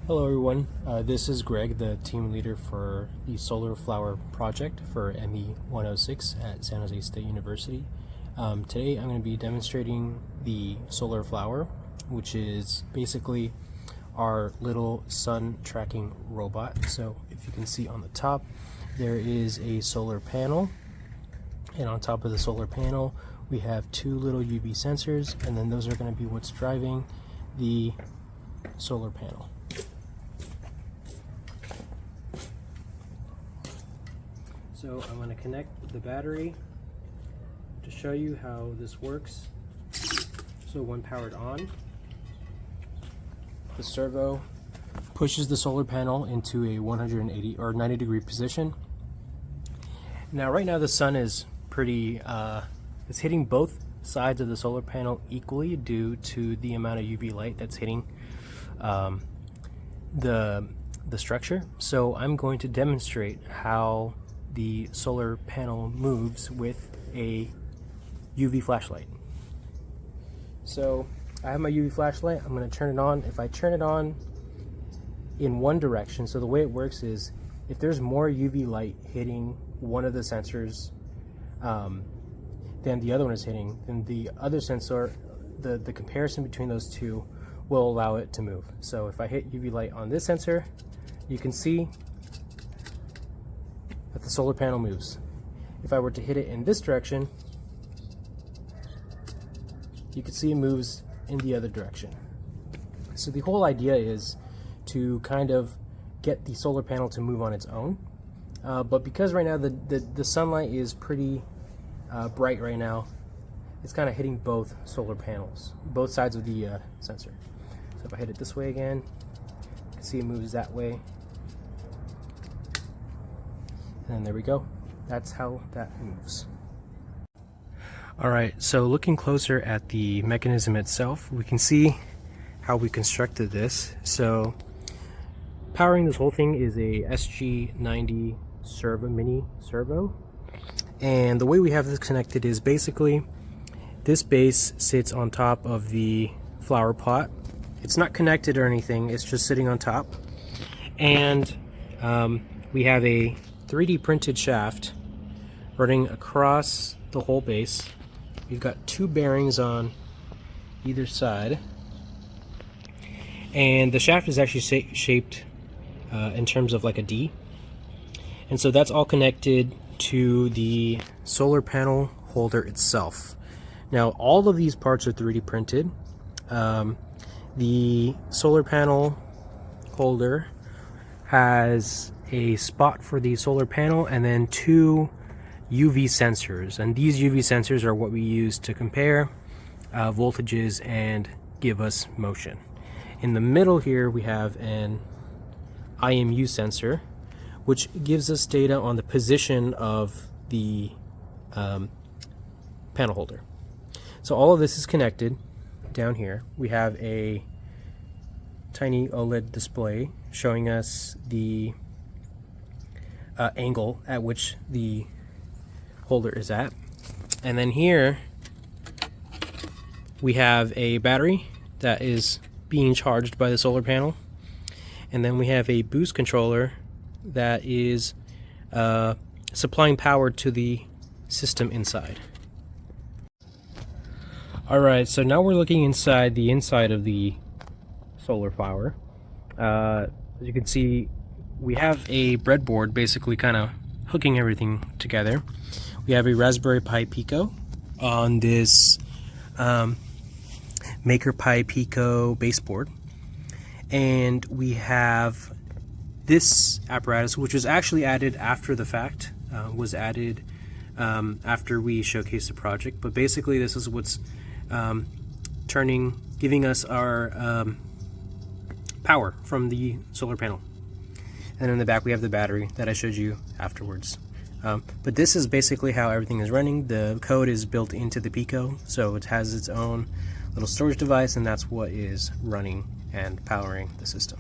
Hello everyone, this is Greg, the team leader for the Solar Flower project for ME106 at San Jose State University. Today I'm going to be demonstrating the Solar Flower, which is basically our little sun tracking robot. So if you can see on the top, there is a solar panel, and on top of the solar panel we have two little UV sensors, and then those are going to be what's driving the solar panel. So I'm going to connect the battery to show you how this works. So when powered on, the servo pushes the solar panel into a 180 or 90 degree position. Now right now the sun is pretty, it's hitting both sides of the solar panel equally due to the amount of UV light that's hitting the structure. So I'm going to demonstrate how the solar panel moves with a UV flashlight. So I have my UV flashlight. I'm going to turn it on. If I turn it on in one direction, so the way it works is if there's more UV light hitting one of the sensors than the other one is hitting, then the other sensor, the comparison between those two will allow it to move. So if I hit UV light on this sensor, you can see that the solar panel moves. If I were to hit it in this direction, you can see it moves in the other direction. So the whole idea is to kind of get the solar panel to move on its own. But because right now the sunlight is pretty bright right now, it's kind of hitting both solar panels, both sides of the sensor. So if I hit it this way again, you can see it moves that way. And there we go. That's how that moves. Alright, so looking closer at the mechanism itself, we can see how we constructed this. So powering this whole thing is a SG90 mini servo. And the way we have this connected is basically this base sits on top of the flower pot. It's not connected or anything, it's just sitting on top. And we have a 3D printed shaft running across the whole base. We've got two bearings on either side, and the shaft is actually shaped in terms of like a D, and so that's all connected to the solar panel holder itself. Now all of these parts are 3D printed. The solar panel holder has a spot for the solar panel and then two UV sensors, and these UV sensors are what we use to compare voltages and give us motion. In the middle here we have an IMU sensor, which gives us data on the position of the panel holder. So all of this is connected. Down here we have a tiny OLED display showing us the angle at which the holder is at, and then here we have a battery that is being charged by the solar panel, and then we have a boost controller that is supplying power to the system inside. Alright, so now we're looking inside the inside of the solar flower. As you can see, we have a breadboard basically kind of hooking everything together. We have a Raspberry Pi Pico on this Maker Pi Pico baseboard, and we have this apparatus, which was actually added after the fact, was added after we showcased the project, but basically this is what's giving us our power from the solar panel. And in the back we have the battery that I showed you afterwards. But this is basically how everything is running. The code is built into the Pico, so it has its own little storage device, and that's what is running and powering the system.